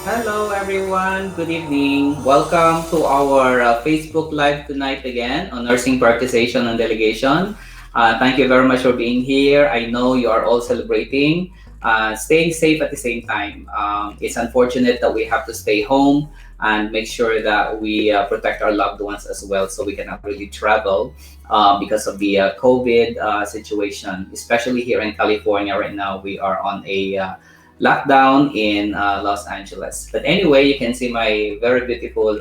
Hello, everyone. Good evening. Welcome to our Facebook Live tonight again on nursing prioritization and delegation. Thank you very much for being here. I know you are all celebrating, staying safe at the same time. It's unfortunate that we have to stay home and make sure that we protect our loved ones as well, so we cannot really travel because of the COVID situation, especially here in California right now. We are on a lockdown in Los Angeles. But anyway, you can see my very beautiful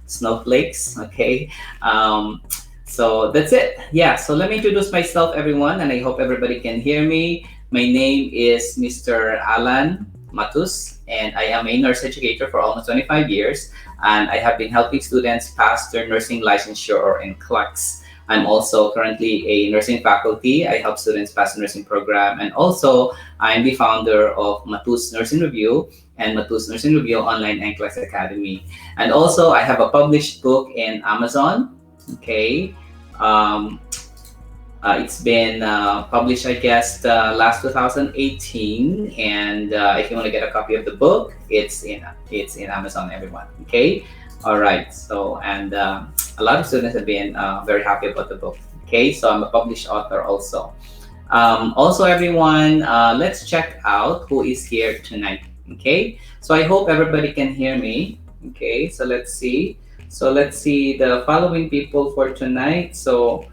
snowflakes. Okay. Um, so that's it. Yeah. So let me introduce myself, everyone, and I hope everybody can hear me. My name is Mr. Alan Matus, and I am a nurse educator for almost 25 years. And I have been helping students pass their nursing licensure or NCLEX. I'm also currently a nursing faculty. I help students pass the nursing program, and also I'm the founder of Matus Nursing Review and Matus Nursing Review Online NCLEX Academy. And also, I have a published book in Amazon. Okay. Um, it's been published, I guess, last 2018. And if you want to get a copy of the book, it's in Amazon, everyone. Okay. All right. So, and a lot of students have been very happy about the book. Okay. So I'm a published author also. Also, everyone, let's check out who is here tonight. Okay, so I hope everybody can hear me. Okay, so let's see. So let's see the following people for tonight. So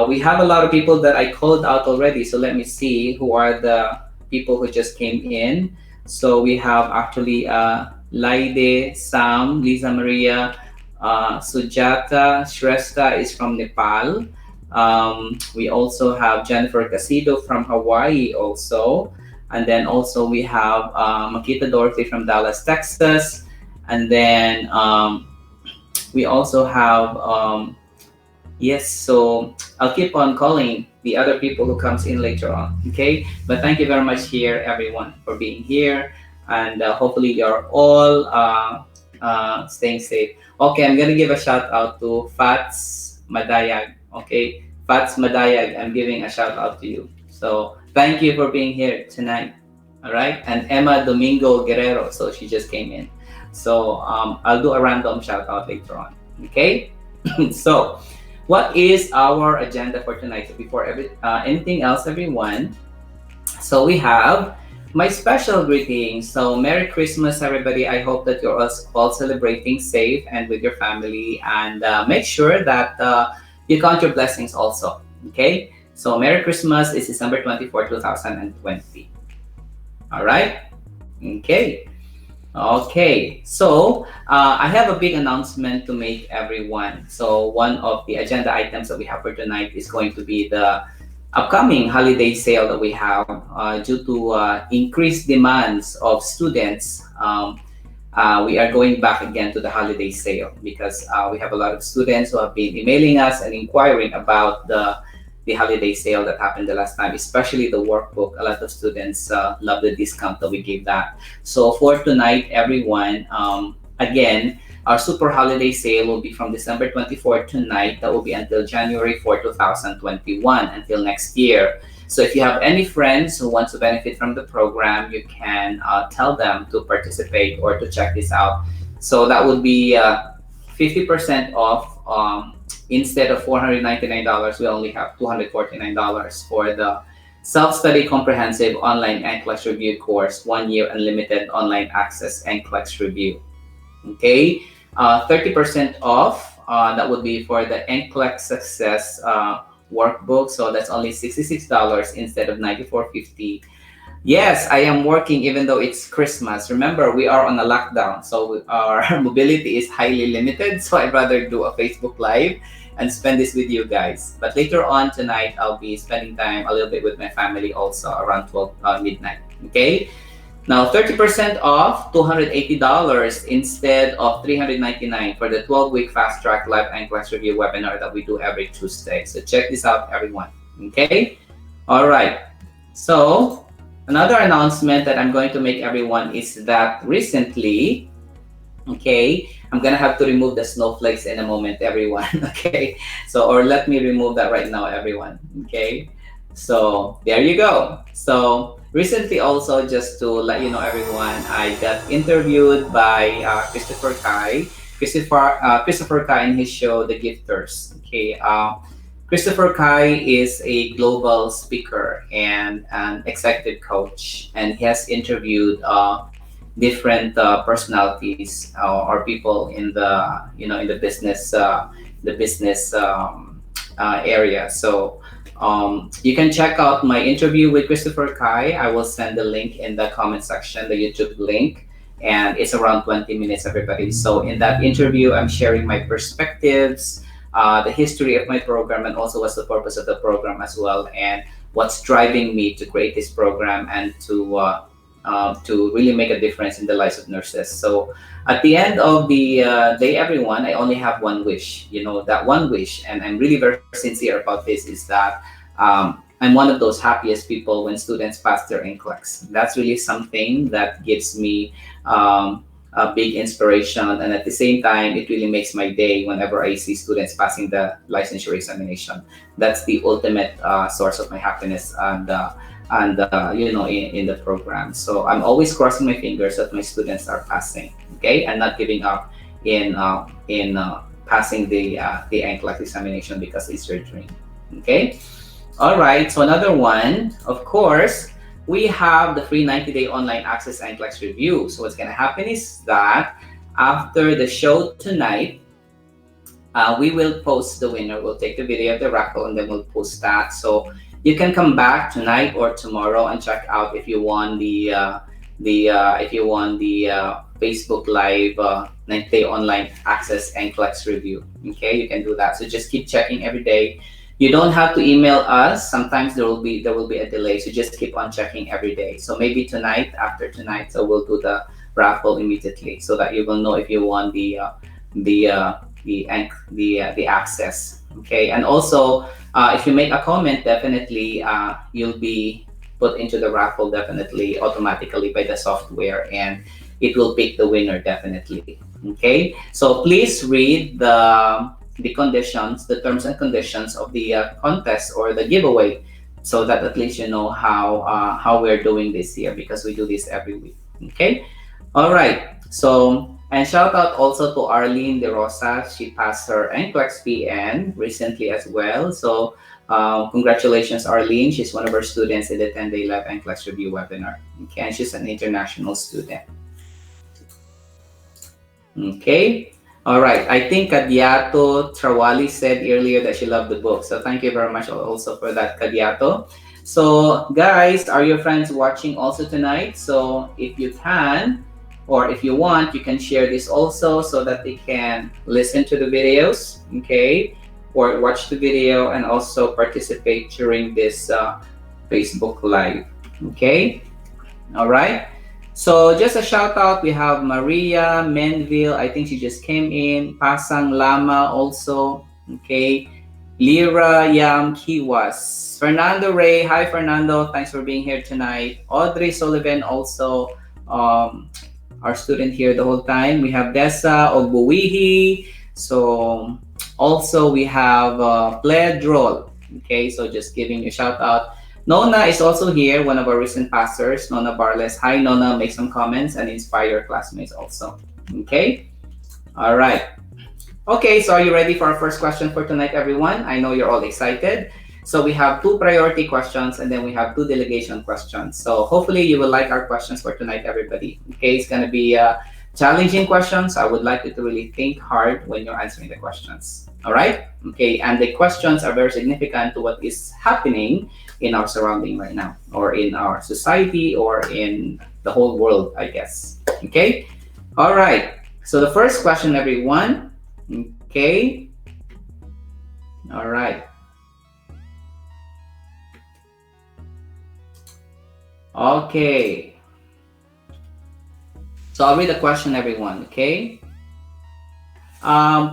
we have a lot of people that I called out already. So let me see who are the people who just came in. So we have actually Laide, Sam, Lisa Maria, Sujata, Shrestha is from Nepal. We also have Jennifer Casido from Hawaii also. And then also we have Makita Dorothy from Dallas, Texas. And then we also have, yes, so I'll keep on calling the other people who comes in later on, okay? But thank you very much here, everyone, for being here. And hopefully you're all staying safe. Okay, I'm gonna give a shout out to Fats Madayag. Okay, Fats Madayag, I'm giving a shout out to you. So thank you for being here tonight. All right, and Emma Domingo Guerrero. So she just came in. So I'll do a random shout out later on. Okay, so what is our agenda for tonight? So before anything else, everyone. So we have my special greetings. So Merry Christmas, everybody. I hope that you're all celebrating safe and with your family, and make sure that you count your blessings also. Okay. So Merry Christmas is December 24, 2020. All right. Okay. Okay, so I have a big announcement to make, everyone. So one of the agenda items that we have for tonight is going to be the upcoming holiday sale that we have due to increased demands of students. We are going back again to the holiday sale because we have a lot of students who have been emailing us and inquiring about the holiday sale that happened the last time, especially the workbook. A lot of students love the discount that we gave that. So for tonight, everyone, again, our super holiday sale will be from December 24th tonight. That will be until January 4, 2021, until next year. So if you have any friends who want to benefit from the program, you can tell them to participate or to check this out. So that would be 50% off. Instead of $499, we only have $249 for the self-study comprehensive online NCLEX review course, 1 year unlimited online access NCLEX review. Okay, 30% off. That would be for the NCLEX success workbook. So that's only $66 instead of $94.50. Yes, I am working even though it's Christmas. Remember, we are on a lockdown, so our mobility is highly limited. So I'd rather do a Facebook Live and spend this with you guys. But later on tonight, I'll be spending time a little bit with my family also around 12 midnight. Okay. Now 30% off, $280 instead of $399 for the 12-week fast track live NCLEX review webinar that we do every Tuesday. So check this out, everyone. Okay. All right. So another announcement that I'm going to make, everyone, is that recently, okay, I'm gonna have to remove the snowflakes in a moment, everyone. Okay, so or let me remove that right now, everyone. Okay, so there you go. So recently also, just to let you know everyone, I got interviewed by Christopher Kai. Christopher Kai in his show The Gifters. Okay, Christopher Kai is a global speaker and an executive coach, and he has interviewed different personalities or people in the business area. So you can check out my interview with Christopher Kai. I will send the link in the comment section, the YouTube link, and it's around 20 minutes, everybody. So in that interview, I'm sharing my perspectives, the history of my program, and also what's the purpose of the program as well, and what's driving me to create this program and to really make a difference in the lives of nurses. So at the end of the day, everyone, I only have one wish. That one wish, and I'm really very sincere about this, is that I'm one of those happiest people when students pass their NCLEX. That's really something that gives me a big inspiration, and at the same time, it really makes my day whenever I see students passing the licensure examination. That's the ultimate source of my happiness in the program. So I'm always crossing my fingers that my students are passing, okay, and not giving up in passing the NCLEX examination, because it's your dream. Okay. All right. So another one, of course, we have the free 90-day online access NCLEX review. So what's going to happen is that after the show tonight, we will post the winner. We'll take the video of the raffle and then we'll post that. So you can come back tonight or tomorrow and check out if you won the Facebook Live 90-day online access NCLEX review. Okay, you can do that. So just keep checking every day. You don't have to email us. Sometimes there will be a delay. So just keep on checking every day. So maybe tonight, after tonight, so we'll do the raffle immediately so that you will know if you won the access. Okay, and also if you make a comment, definitely you'll be put into the raffle definitely automatically by the software, and it will pick the winner definitely. Okay, so please read the conditions, the terms and conditions of the contest or the giveaway, so that at least you know how we're doing this here, because we do this every week. Okay, all right. So, and shout out also to Arlene De Rosa. She passed her NCLEX-PN recently as well. So congratulations, Arlene. She's one of our students in the 10-day live NCLEX review webinar. Okay, and she's an international student. Okay. All right. I think Kadiato Trawali said earlier that she loved the book. So thank you very much also for that, Kadiato. So guys, are your friends watching also tonight? So if you can, or if you want, you can share this also so that they can listen to the videos, okay, or watch the video and also participate during this Facebook Live, okay? All right. So just a shout out, we have Maria Menville, I think she just came in, Pasang Lama also, okay, Lira Yam Kiwas, Fernando Ray, hi Fernando, thanks for being here tonight, Audrey Sullivan also, our student here the whole time. We have Dessa Ogbuwihi, so also we have Pledrol, okay, so just giving you a shout out. Nona is also here, one of our recent pastors, Nona Barles. Hi, Nona, make some comments and inspire your classmates also. Okay? All right. Okay, so are you ready for our first question for tonight, everyone? I know you're all excited. So we have 2 priority questions and then we have 2 delegation questions. So hopefully you will like our questions for tonight, everybody. Okay, it's going to be challenging questions. I would like you to really think hard when you're answering the questions. All right? Okay, and the questions are very significant to what is happening in our surrounding right now, or in our society, or in the whole world, I guess. Okay? All right. So the first question, everyone. Okay? All right. Okay. So I'll read the question, everyone, okay?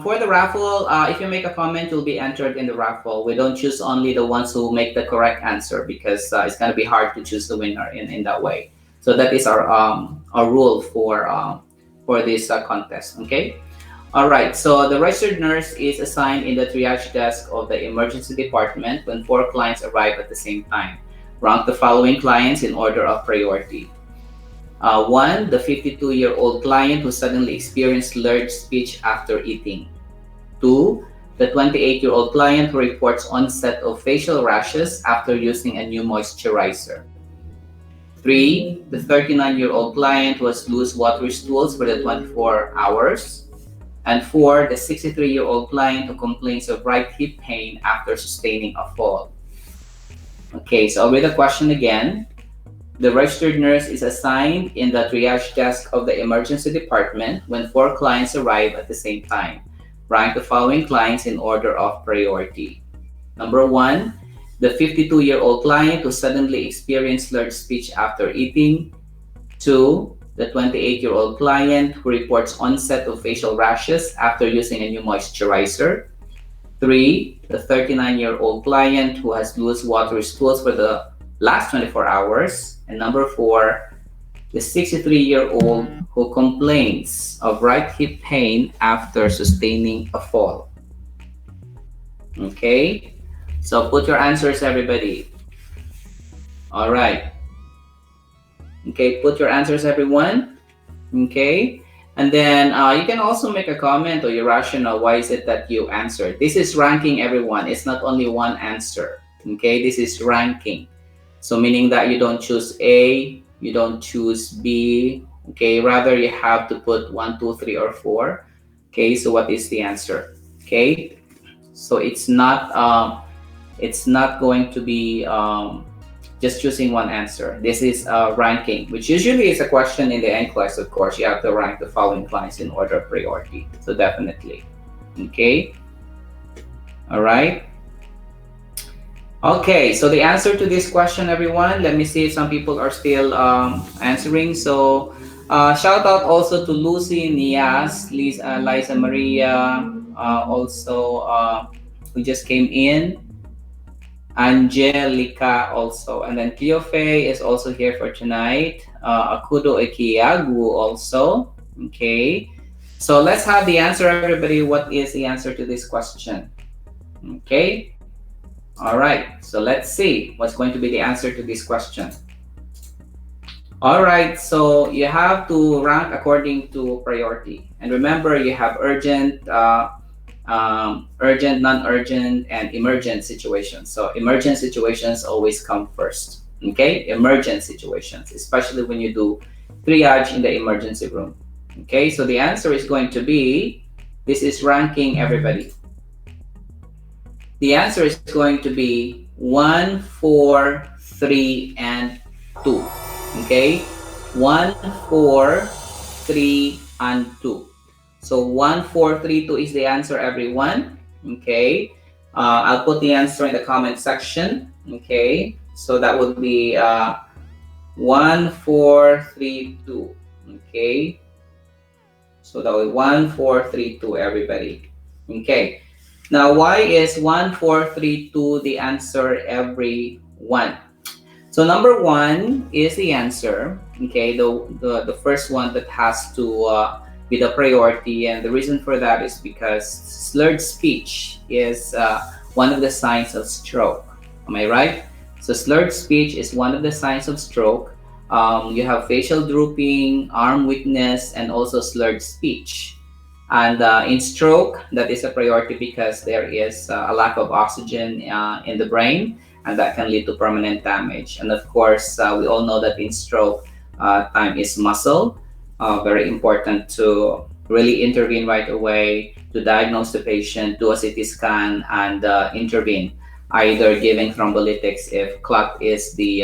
For the raffle, if you make a comment, you'll be entered in the raffle. We don't choose only the ones who make the correct answer, because it's going to be hard to choose the winner in that way. So that is our rule for this contest, okay? All right, so the registered nurse is assigned in the triage desk of the emergency department when 4 clients arrive at the same time. Rank the following clients in order of priority. 1, the 52-year-old client who suddenly experienced slurred speech after eating. 2, the 28-year-old client who reports onset of facial rashes after using a new moisturizer. 3, the 39-year-old client who has loose watery stools for the 24 hours. And 4, the 63-year-old client who complains of right hip pain after sustaining a fall. Okay, so I'll read the question again. The registered nurse is assigned in the triage desk of the emergency department when 4 clients arrive at the same time. Rank the following clients in order of priority. Number 1, the 52-year-old client who suddenly experienced slurred speech after eating. 2, the 28-year-old client who reports onset of facial rashes after using a new moisturizer. 3, the 39-year-old client who has loose watery stools for the last 24 hours. And number 4, the 63-year-old who complains of right hip pain after sustaining a fall. Okay, so put your answers, everybody. All right. Okay, put your answers, everyone. Okay, and then you can also make a comment or your rationale. Why is it that you answered? This is ranking, everyone. It's not only one answer. Okay, this is ranking. So meaning that you don't choose A, you don't choose B. Okay, rather you have to put 1, 2, 3, or 4. Okay, so what is the answer? Okay, so it's not going to be just choosing one answer. This is ranking, which usually is a question in the NCLEX. Of course, you have to rank the following clients in order of priority. So definitely. Okay. All right. Okay, so the answer to this question, everyone, let me see if some people are still answering. So shout out also to Lucy, Nias, Liza Maria, also who just came in. Angelica also, and then Cleofe is also here for tonight. Akudo Ekiagu also. Okay, so let's have the answer, everybody. What is the answer to this question? Okay, all right, so let's see what's going to be the answer to this question. All right, so you have to rank according to priority, and remember you have urgent, urgent, non-urgent, and emergent situations. So emergent situations always come first. Okay, emergent situations, especially when you do triage in the emergency room. Okay, so the answer is going to be, this is ranking, everybody. The answer is going to be 1, 4, 3, and 2. Okay, 1, 4, 3, and 2. So 1, 4, 3, 2 is the answer, everyone. Okay, I'll put the answer in the comment section. Okay, so that would be 1, 4, 3, 2. Okay, so that would be 1, 4, 3, 2, everybody. Okay, now why is 1, 4, 3, 2 the answer, everyone? So number 1 is the answer. Okay, the first one that has to be the priority, and the reason for that is because slurred speech is one of the signs of stroke. Am I right? So slurred speech is one of the signs of stroke. You have facial drooping, arm weakness, and also slurred speech. And in stroke, that is a priority because there is a lack of oxygen in the brain, and that can lead to permanent damage. And of course, we all know that in stroke, time is muscle. Very important to really intervene right away, to diagnose the patient, do a CT scan, and intervene, either giving thrombolytics if clot is the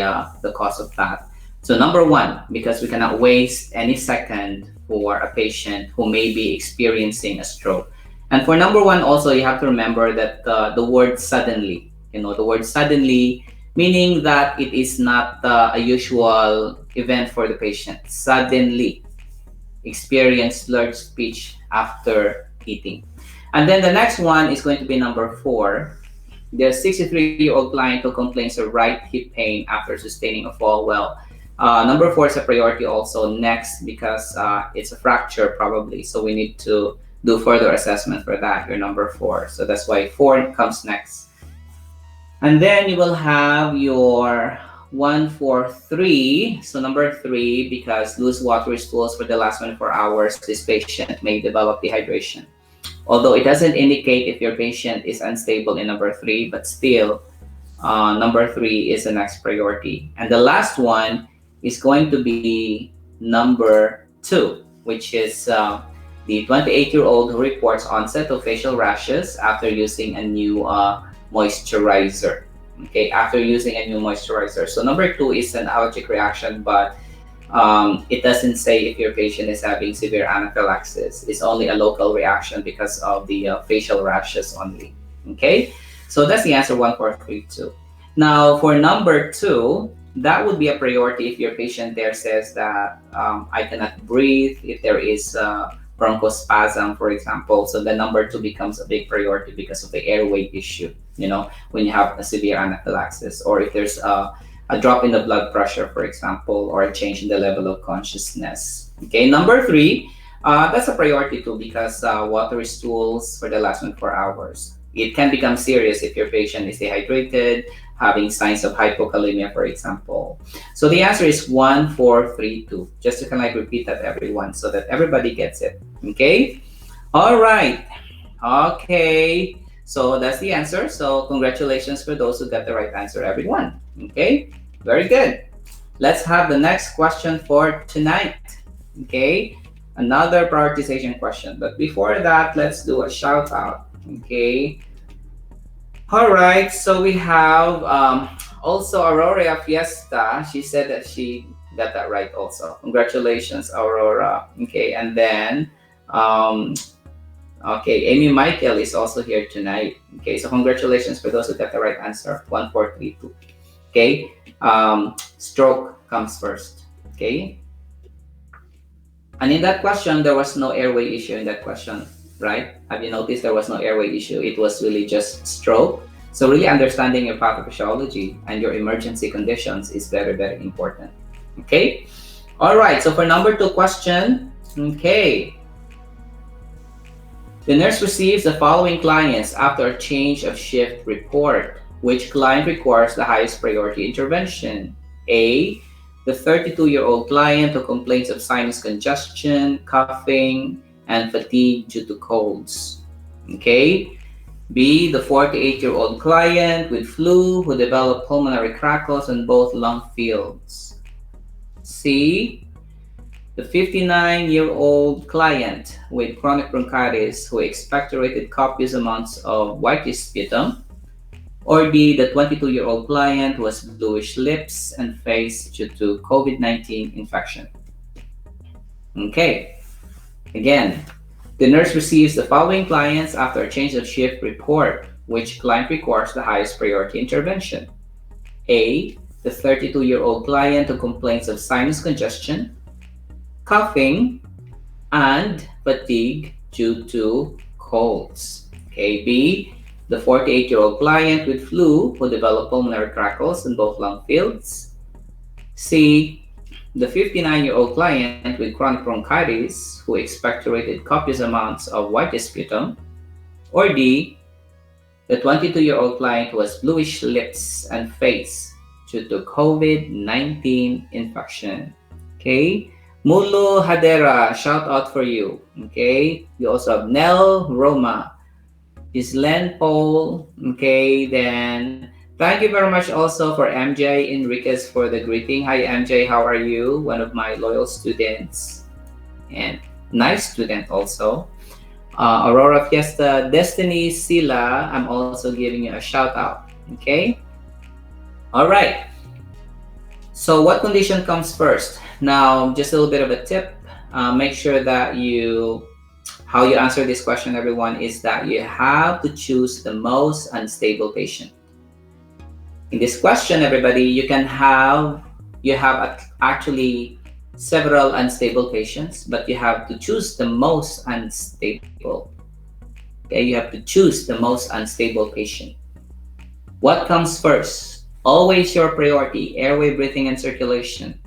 cause of that. So number 1, because we cannot waste any second for a patient who may be experiencing a stroke. And for number 1 also, you have to remember that the word suddenly, the word suddenly, meaning that it is not a usual event for the patient. Suddenly experience slurred speech after eating. And then the next one is going to be number 4. The 63-year-old client who complains of right hip pain after sustaining a fall. Well, number 4 is a priority also next because it's a fracture probably. So we need to do further assessment for that, your number 4. So that's why 4 comes next. And then you will have your 143. So number 3, because loose watery stools for the last 24 hours, this patient may develop dehydration. Although it doesn't indicate if your patient is unstable in number 3, but still, number 3 is the next priority. And the last one is going to be number 2, which is the 28-year-old who reports onset of facial rashes after using a new moisturizer. Okay, after using a new moisturizer. So number 2 is an allergic reaction, but it doesn't say if your patient is having severe anaphylaxis. It's only a local reaction because of the facial rashes only. Okay, so that's the answer 1432. Now for number 2, that would be a priority if your patient there says that I cannot breathe, if there is bronchospasm, for example. So the number 2 becomes a big priority because of the airway issue, when you have a severe anaphylaxis, or if there's a drop in the blood pressure, for example, or a change in the level of consciousness. Okay, number 3, that's a priority too, because watery stools for the last 24 hours. It can become serious if your patient is dehydrated, having signs of hypokalemia, for example. So the answer is 1432. Just to kind of like repeat that, everyone, so that everybody gets it. Okay? All right. Okay. So that's the answer. So congratulations for those who got the right answer, everyone. Okay? Very good. Let's have the next question for tonight. Okay? Another prioritization question. But before that, let's do a shout out. Okay? All right, so we have also Aurora Fiesta. She said that she got that right also. Congratulations, Aurora. Okay, and then, okay, Amy Michael is also here tonight. Okay, so congratulations for those who got the right answer, 1432. Okay, stroke comes first. Okay, and in that question, there was no airway issue in that question. Right? Have you noticed there was no airway issue? It was really just stroke. So really understanding your pathophysiology and your emergency conditions is very, very important. Okay? All right. So for number 2 question, okay. The nurse receives the following clients after a change of shift report. Which client requires the highest priority intervention? A, the 32-year-old client who complains of sinus congestion, coughing, and fatigue due to colds. Okay. B, the 48-year-old client with flu who developed pulmonary crackles on both lung fields. C, the 59-year-old client with chronic bronchitis who expectorated copious amounts of whitish sputum. Or D, the 22-year-old client who has bluish lips and face due to COVID-19 infection. Okay. Again, the nurse receives the following clients after a change of shift report. Which client requires the highest priority intervention? A, the 32-year-old client who complains of sinus congestion, coughing, and fatigue due to colds. Okay, B, the 48-year-old client with flu who developed pulmonary crackles in both lung fields. C, the 59-year-old client with chronic bronchitis who expectorated copious amounts of whitish sputum. Or D, the 22-year-old client who has bluish lips and face due to COVID-19 infection. Okay? Mulo Hadera, shout out for you. Okay? We also have Nell Roma, Islen Paul. Okay, then thank you very much also for MJ Enriquez for the greeting. Hi MJ, how are you? One of my loyal students and nice student also. Aurora Fiesta, Destiny Sila, I'm also giving you a shout out. Okay? All right. So what condition comes first? Now, just a little bit of a tip. Make sure that how you answer this question, everyone, is that you have to choose the most unstable patient. In this question, everybody, you have actually several unstable patients, but you have to choose the most unstable. Okay, you have to choose the most unstable patient. What comes first? Always your priority, airway, breathing, and circulation.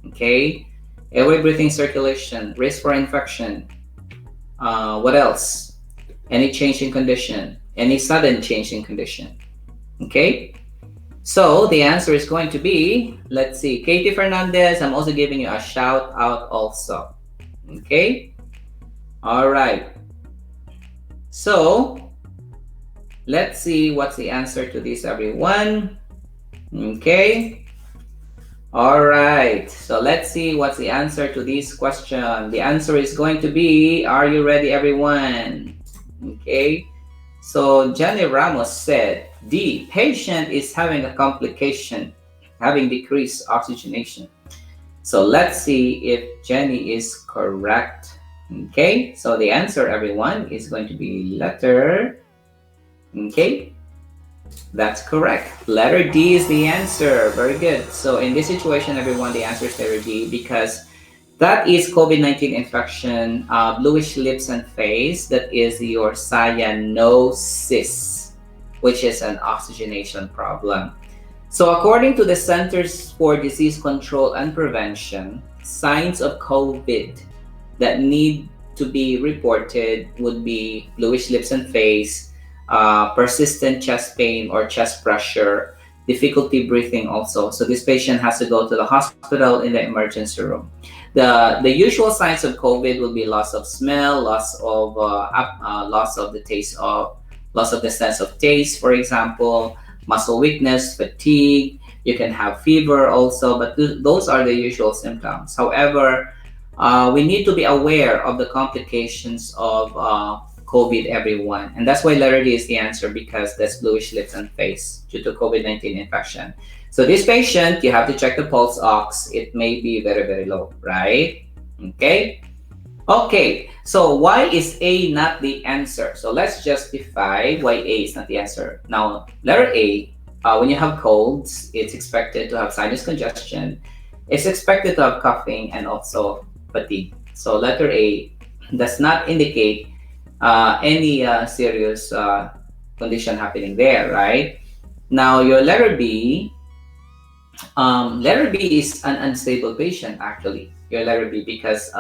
Okay, airway, breathing, circulation, risk for infection. What else? Any change in condition, any sudden change in condition. Okay. So the answer is going to be, let's see, Katie Fernandez, I'm also giving you a shout out also. Okay? All right. So let's see what's the answer to this, everyone. Okay. All right. So let's see what's the answer to this question. The answer is going to be, are you ready, everyone? Okay. So Jenny Ramos said, D, patient is having a complication, having decreased oxygenation. So let's see if Jenny is correct. Okay, so the answer, everyone, is going to be letter. Okay, that's correct. Letter D is the answer. Very good. So in this situation, everyone, the answer is letter D because that is COVID-19 infection, bluish lips and face. That is your cyanosis, which is an oxygenation problem. So according to the Centers for Disease Control and Prevention, signs of COVID that need to be reported would be bluish lips and face, persistent chest pain or chest pressure, difficulty breathing also. So this patient has to go to the hospital in the emergency room. The usual signs of COVID will be loss of smell, loss of the sense of taste, for example, muscle weakness, fatigue. You can have fever also, but those are the usual symptoms. However, we need to be aware of the complications of COVID, everyone. And that's why letter D is the answer, because that's bluish lips and face due to COVID-19 infection. So this patient, you have to check the pulse ox. It may be very, very low, right? Okay. Okay, so why is A not the answer? So let's justify why A is not the answer. Now, letter A, when you have colds, it's expected to have sinus congestion. It's expected to have coughing and also fatigue. So letter A does not indicate any serious condition happening there, right? Now, your letter B is an unstable patient, actually. Your letter B, because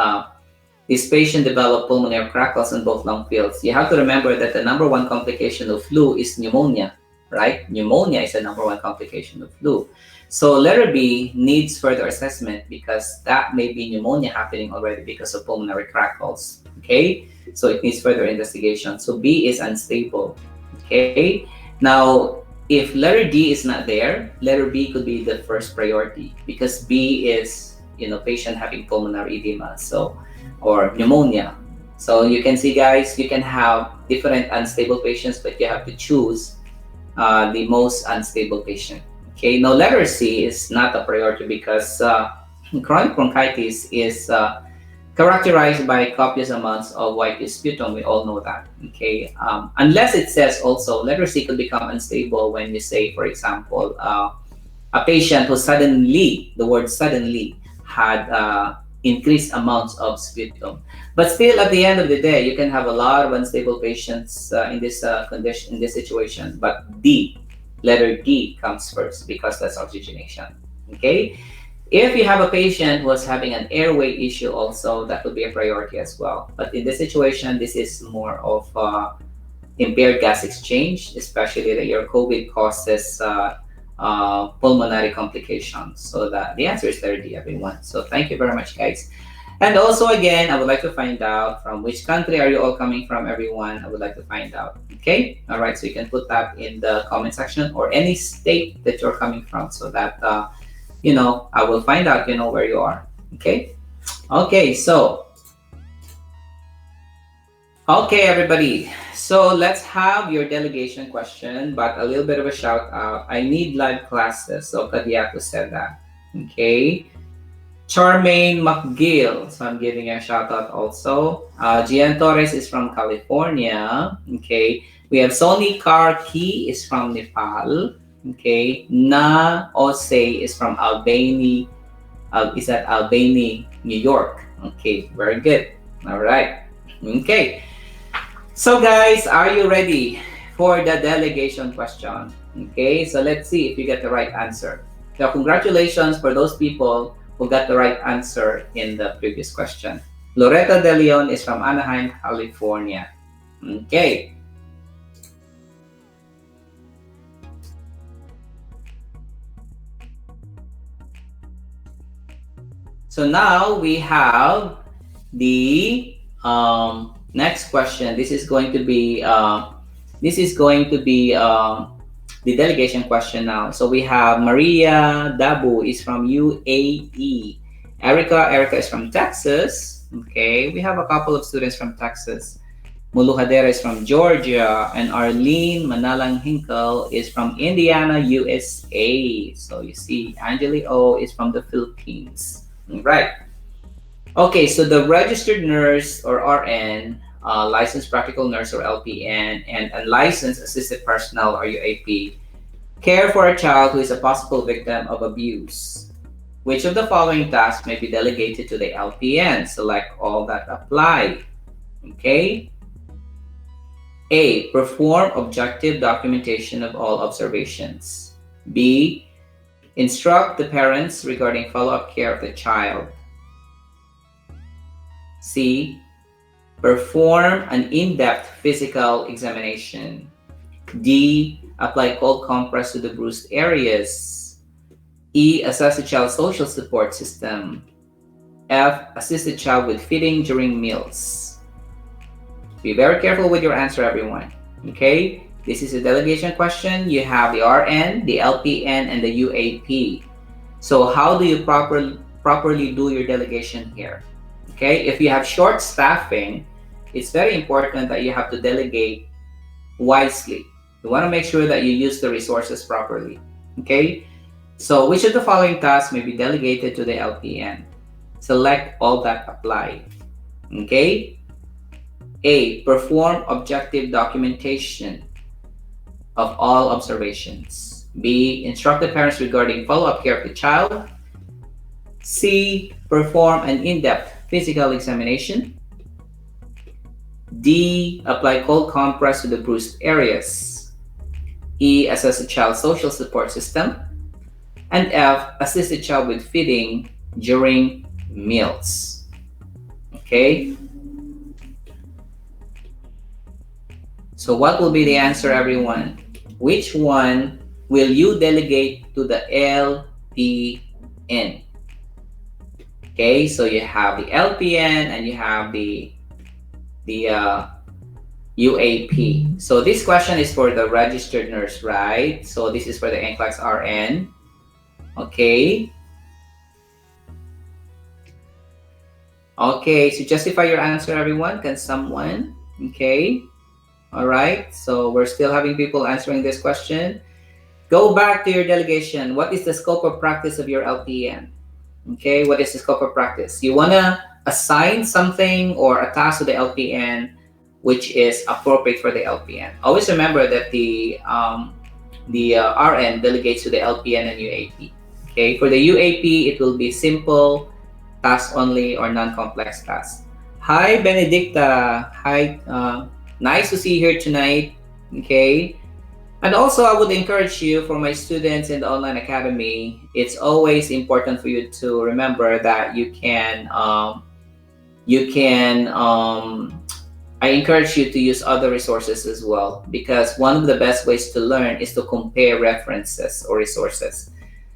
this patient developed pulmonary crackles in both lung fields. You have to remember that the number one complication of flu is pneumonia, right? Pneumonia is the number one complication of flu. So letter B needs further assessment because that may be pneumonia happening already because of pulmonary crackles, okay? So it needs further investigation. So B is unstable, okay? Now, if letter D is not there, letter B could be the first priority because B is, patient having pulmonary edema, or pneumonia. So you can see, guys, you can have different unstable patients, but you have to choose the most unstable patient. Okay, now letter C is not a priority because chronic bronchitis is characterized by copious amounts of white sputum. We all know that. Okay, unless it says also letter C could become unstable when you say, for example, a patient who suddenly, the word suddenly, had increased amounts of sputum. But still, at the end of the day, you can have a lot of unstable patients in this condition, in this situation. But D, letter D comes first because that's oxygenation. Okay. If you have a patient who is having an airway issue also, that would be a priority as well. But in this situation, this is more of impaired gas exchange, especially that your COVID causes pulmonary complications. So that the answer is letter D, everyone. So thank you very much, guys. And also, again, I would like to find out from which country are you all coming from, everyone. I would like to find out. Okay? All right, so you can put that in the comment section or any state that you're coming from so that, I will find out, where you are. Okay? Okay, so, okay, everybody. So let's have your delegation question, but a little bit of a shout out. I need live classes. So Kadiato said that. Okay. Charmaine McGill. So I'm giving a shout out also. Gian Torres is from California. Okay. We have Sony Karki is from Nepal. Okay. Na Ose is from Albany. Is at Albany, New York. Okay. Very good. All right. Okay. So guys, are you ready for the delegation question? Okay, so let's see if you get the right answer. So congratulations for those people who got the right answer in the previous question. Loretta De Leon is from Anaheim, California. Okay. So now we have the next question. This is going to be the delegation question now. So we have Maria Dabu is from UAE. Erica is from Texas. Okay, we have a couple of students from Texas. Muluhadera is from Georgia, and Arlene Manalang Hinkle is from Indiana, USA. So you see, Angeli O is from the Philippines. Right. Okay, so the registered nurse or RN, licensed practical nurse or LPN, and unlicensed assisted personnel or UAP care for a child who is a possible victim of abuse. Which of the following tasks may be delegated to the LPN? Select all that apply. Okay. A. Perform objective documentation of all observations. B. Instruct the parents regarding follow-up care of the child. C. Perform an in-depth physical examination. D. Apply cold compress to the bruised areas. E. Assess the child's social support system. F. Assist the child with feeding during meals. Be very careful with your answer, everyone. Okay? This is a delegation question. You have the RN, the LPN, and the UAP. So how do you properly do your delegation here? Okay? If you have short staffing, it's very important that you have to delegate wisely. You want to make sure that you use the resources properly. Okay? So which of the following tasks may be delegated to the LPN? Select all that apply. Okay? A. Perform objective documentation of all observations. B. Instruct the parents regarding follow-up care of the child. C. Perform an in-depth physical examination. D. Apply cold compress to the bruised areas. E. Assess the child's social support system. And F. Assist the child with feeding during meals. Okay? So what will be the answer, everyone? Which one will you delegate to the LPN? Okay, so you have the LPN and you have the UAP. So this question is for the registered nurse, right? So this is for the NCLEX-RN. Okay. Okay, so justify your answer, everyone. Can someone? Okay. All right. So we're still having people answering this question. Go back to your delegation. What is the scope of practice of your LPN? Okay, what is the scope of practice? You want to assign something or a task to the LPN which is appropriate for the LPN. Always remember that the RN delegates to the LPN and UAP. Okay, for the UAP, it will be simple tasks only or non-complex tasks. Hi, Benedicta. Hi, nice to see you here tonight. Okay. And also, I would encourage you, for my students in the online academy, it's always important for you to remember that I encourage you to use other resources as well, because one of the best ways to learn is to compare references or resources.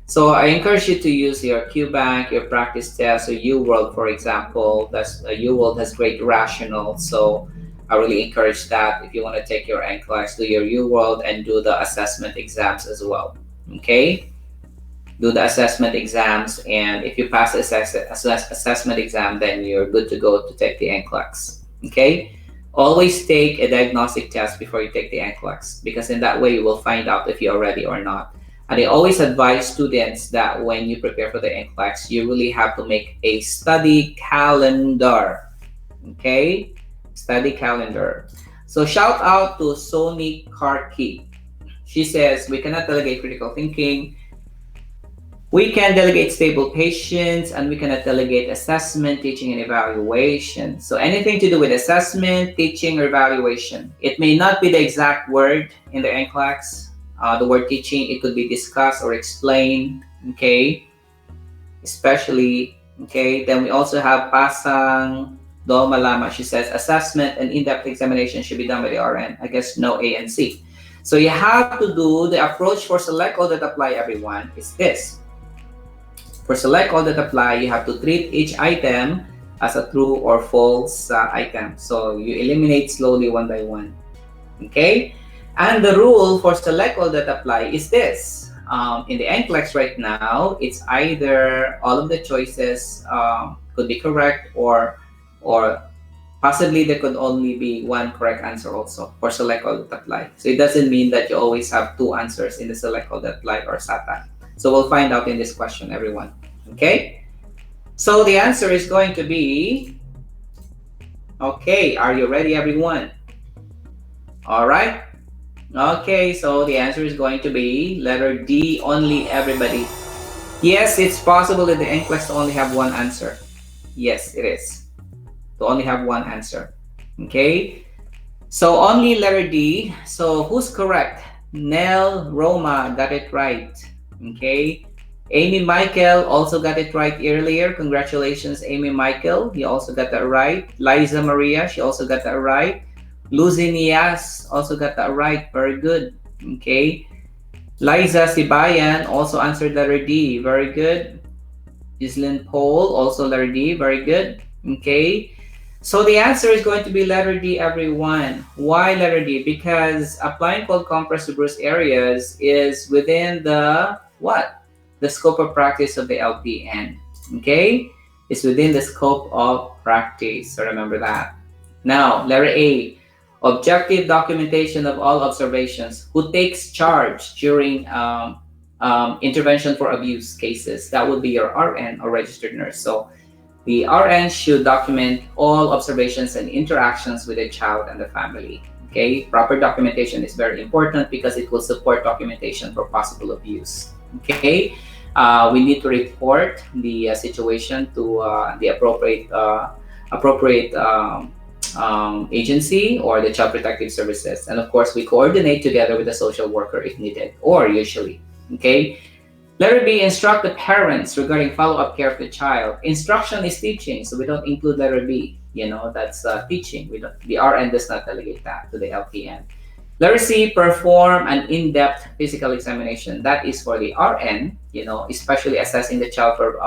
So I encourage you to use your QBank, your practice test, or UWorld, for example. UWorld has great rational, so I really encourage that. If you want to take your NCLEX, do your UWorld and do the assessment exams as well. Okay? Do the assessment exams, and if you pass the assessment exam, then you're good to go to take the NCLEX. Okay? Always take a diagnostic test before you take the NCLEX, because in that way you will find out if you're ready or not. And I always advise students that when you prepare for the NCLEX, you really have to make a study calendar. Okay? Study calendar. So shout out to Sony Karki. She says, we cannot delegate critical thinking. We can delegate stable patients, and we cannot delegate assessment, teaching, and evaluation. So anything to do with assessment, teaching, or evaluation. It may not be the exact word in the NCLEX. The word teaching, it could be discussed or explained, okay? Especially, okay? Then we also have Pasang Do Malama. She says, assessment and in-depth examination should be done by the RN. I guess no A and C. So you have to do the approach for select all that apply, everyone, is this. For select all that apply, you have to treat each item as a true or false item. So you eliminate slowly one by one. Okay? And the rule for select all that apply is this. In the NCLEX right now, it's either all of the choices could be correct, or possibly there could only be one correct answer also for select all that apply. So it doesn't mean that you always have two answers in the select all that apply or SATA. So we'll find out in this question, everyone. Okay? So the answer is going to be, okay, are you ready, everyone? All right. Okay, so the answer is going to be letter D, only, everybody. Yes, it's possible that the NCLEX to only have one answer. Yes, it is. To only have one answer. Okay, so only letter D. So who's correct? Nell Roma got it right. Okay, Amy Michael also got it right earlier. Congratulations, Amy Michael. You also got that right. Liza Maria, she also got that right. Lucy Nias also got that right. Very good. Okay. Liza Sibayan also answered letter D. Very good. Islin Paul also letter D. Very good. Okay. So the answer is going to be letter D, everyone. Why letter D? Because applying cold compress to bruised areas is within the what? The scope of practice of the LPN. Okay? It's within the scope of practice. So remember that. Now, letter A. Objective documentation of all observations. Who takes charge during intervention for abuse cases? That would be your RN or registered nurse. So the RN should document all observations and interactions with the child and the family. Okay, proper documentation is very important because it will support documentation for possible abuse. Okay, we need to report the situation to the appropriate agency or the Child Protective Services, and of course we coordinate together with the social worker if needed, or usually. Okay. Letter B, instruct the parents regarding follow-up care of the child. Instruction is teaching, so we don't include letter B. You know, that's teaching. We don't, the RN does not delegate that to the LPN. Letter C, perform an in-depth physical examination. That is for the RN, you know, especially assessing the child for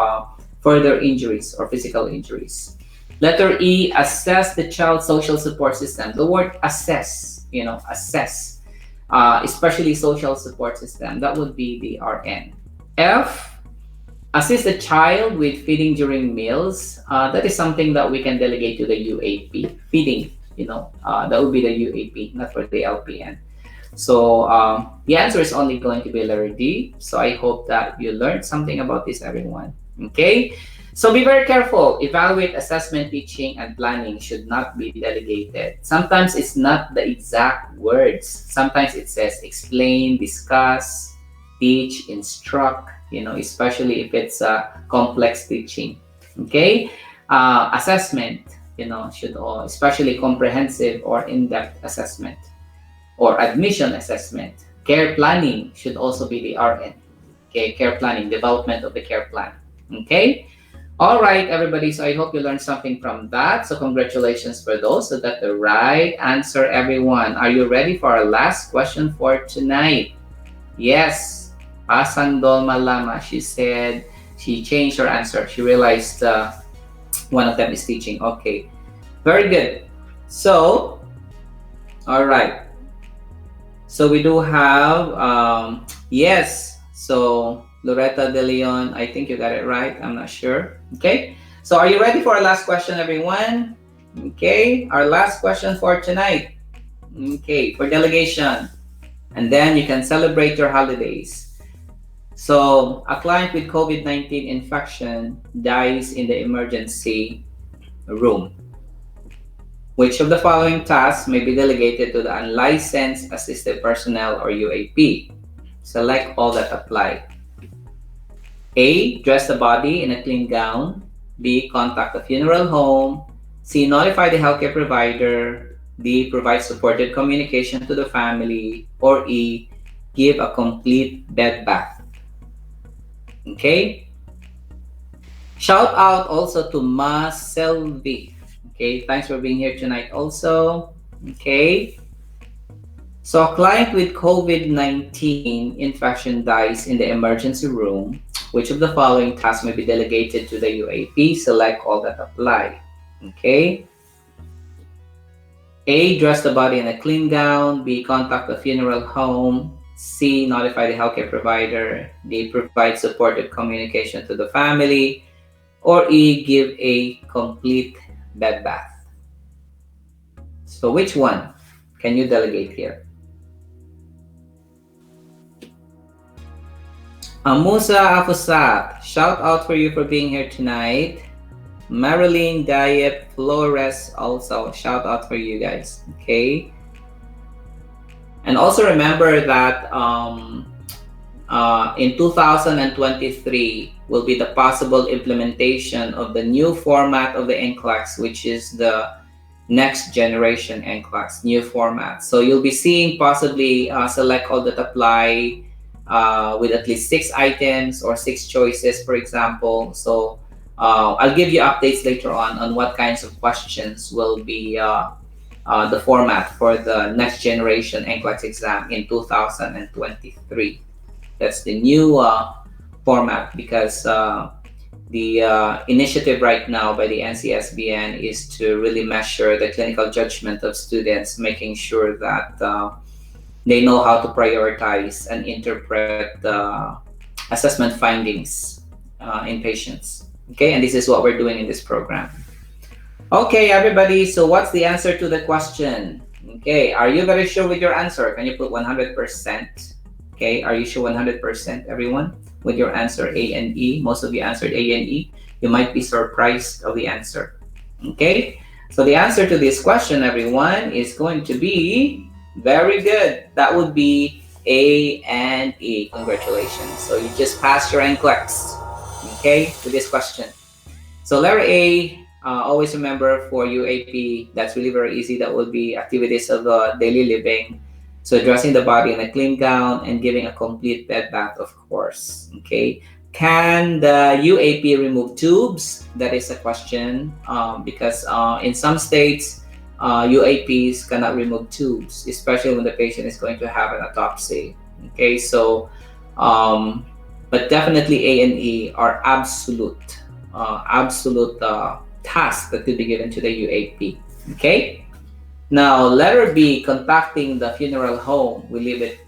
further injuries or physical injuries. Letter E, assess the child's social support system. The word assess, you know, assess, especially social support system. That would be the RN. F, assist the child with feeding during meals. That is something that we can delegate to the UAP. Feeding, you know, that would be the UAP, not for the LPN. So the answer is only going to be letter D. So I hope that you learned something about this, everyone. Okay? So be very careful. Evaluate, assessment, teaching, and planning should not be delegated. Sometimes it's not the exact words. Sometimes it says explain, discuss, teach, instruct, you know, especially if it's a complex teaching. Okay? Assessment, you know, should all, especially comprehensive or in-depth assessment or admission assessment. Care planning should also be the RN. Okay, care planning, development of the care plan. Okay? All right, everybody. So I hope you learned something from that. So congratulations for those. So that's the right answer, everyone. Are you ready for our last question for tonight? Yes. Asang Dolma Lama, she said she changed her answer. She realized one of them is teaching. Okay. Very good. So, all right. So we do have, yes. So Loretta De Leon, I think you got it right. I'm not sure. Okay. So are you ready for our last question, everyone? Okay. Our last question for tonight. Okay. For delegation. And then you can celebrate your holidays. So a client with COVID-19 infection dies in the emergency room. Which of the following tasks may be delegated to the unlicensed assistive personnel or UAP? Select all that apply. A, dress the body in a clean gown. B, contact the funeral home. C, notify the healthcare provider. D, provide supported communication to the family. Or E, give a complete bed bath. Okay? Shout out also to Ma Selvi. Okay, thanks for being here tonight also. Okay. So a client with COVID-19 infection dies in the emergency room. Which of the following tasks may be delegated to the UAP? Select all that apply. Okay. A, dress the body in a clean gown. B, contact the funeral home. C, notify the healthcare provider. D, provide supportive communication to the family. Or E, give a complete bed bath. So which one can you delegate here? Amusa Afusat, shout out for you for being here tonight. Marilyn, Diet, Flores, also shout out for you guys. Okay. And also remember that in 2023 will be the possible implementation of the new format of the NCLEX, which is the next generation NCLEX, new format. So you'll be seeing possibly select all that apply with at least 6 items or 6 choices, for example. So I'll give you updates later on what kinds of questions will be the format for the next generation NCLEX exam in 2023. That's the new format, because the initiative right now by the NCLEX-PN is to really measure the clinical judgment of students, making sure that they know how to prioritize and interpret assessment findings in patients. Okay, and this is what we're doing in this program. Okay, everybody, so what's the answer to the question? Okay, are you very sure with your answer? Can you put 100%? Okay, are you sure 100%, everyone, with your answer A and E? Most of you answered A and E. You might be surprised of the answer. Okay, so the answer to this question, everyone, is going to be very good. That would be A and E. Congratulations. So you just passed your NCLEX, okay, with this question. So letter A, always remember for UAP, that's really very easy. That would be activities of daily living. So dressing the body in a clean gown and giving a complete bed bath, of course. Okay. Can the UAP remove tubes? That is a question, because in some states, UAPs cannot remove tubes, especially when the patient is going to have an autopsy. Okay, so but definitely A and E are absolute tasks that could be given to the UAP. Okay. Now, letter B, contacting the funeral home. We leave it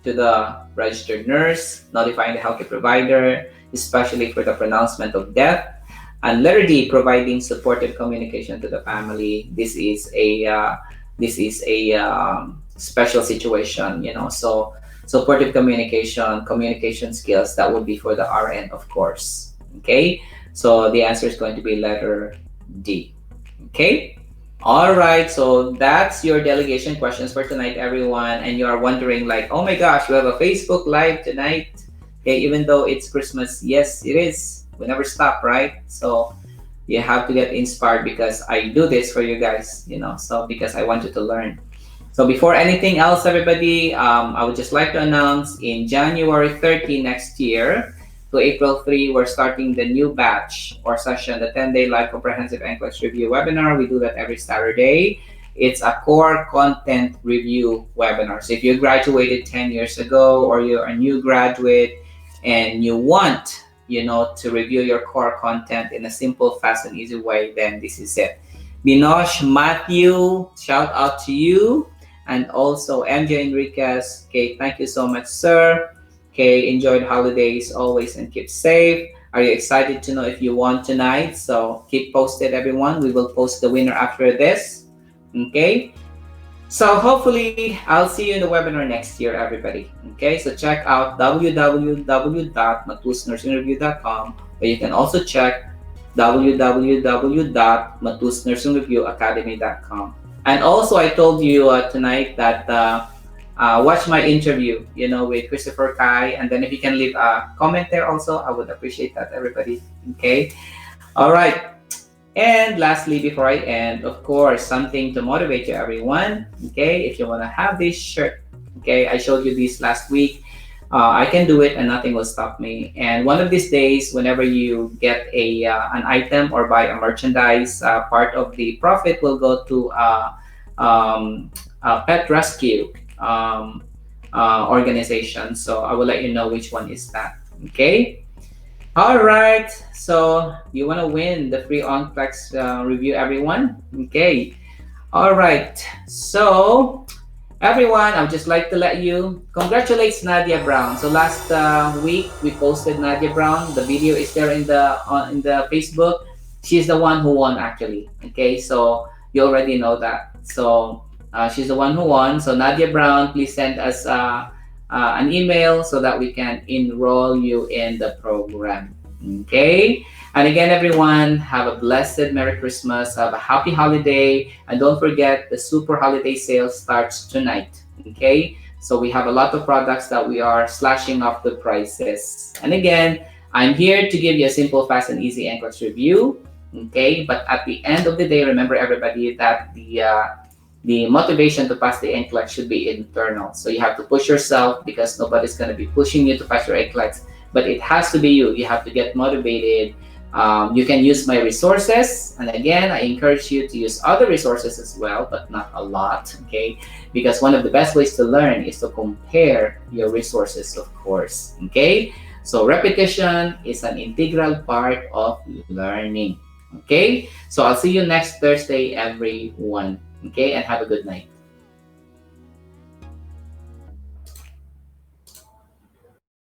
to the registered nurse, notifying the healthcare provider, especially for the pronouncement of death. And letter D, providing supportive communication to the family. This is a special situation, you know. So supportive communication skills, that would be for the RN, of course. Okay. So the answer is going to be letter D. Okay. All right, so that's your delegation questions for tonight, everyone. And you are wondering, like, oh my gosh, you have a Facebook Live tonight. Okay, even though it's Christmas, yes, it is. We never stop, right? So you have to get inspired, because I do this for you guys, you know, so because I want you to learn. So before anything else, everybody, I would just like to announce in January 30 next year to April 3, we're starting the new batch or session, the 10-day live comprehensive NCLEX review webinar. We do that every Saturday. It's a core content review webinar. So if you graduated 10 years ago, or you're a new graduate and you want, you know, to review your core content in a simple, fast, and easy way, then this is it. Binosh, Matthew, shout out to you. And also MJ Enriquez. Okay, thank you so much, sir. Okay, enjoy the holidays always and keep safe. Are you excited to know if you won tonight? So keep posted, everyone. We will post the winner after this. Okay, so hopefully I'll see you in the webinar next year, everybody. Okay, so check out www.matusnursingReview.com, or you can also check www.matusnursingreviewacademy.com. And also, I told you tonight that watch my interview, you know, with Christopher Kai, and then if you can leave a comment there also, I would appreciate that, everybody. Okay. All right. And lastly, before I end, of course, something to motivate you, everyone. Okay, if you want to have this shirt, okay, I showed you this last week. I can do it, and nothing will stop me. And one of these days, whenever you get an item or buy a merchandise, part of the profit will go to a pet rescue organization. So I will let you know which one is that. Okay. All right. So you want to win the free on-flex review, everyone? Okay. All right. So everyone, I would just like to let you congratulate Nadia Brown. So last week we posted Nadia Brown. The video is there in the Facebook. She's the one who won actually. Okay, so you already know that. So she's the one who won. So Nadia Brown, please send us an email so that we can enroll you in the program. Okay. And again, everyone, have a blessed Merry Christmas. Have a happy holiday. And don't forget, the super holiday sale starts tonight. Okay? So we have a lot of products that we are slashing off the prices. And again, I'm here to give you a simple, fast, and easy NCLEX review. Okay? But at the end of the day, remember everybody that the motivation to pass the NCLEX should be internal. So you have to push yourself because nobody's going to be pushing you to pass your NCLEX, but it has to be you. You have to get motivated. You can use my resources, and again, I encourage you to use other resources as well, but not a lot, okay? Because one of the best ways to learn is to compare your resources, of course, okay? So repetition is an integral part of learning, okay? So I'll see you next Thursday, everyone, okay? And have a good night.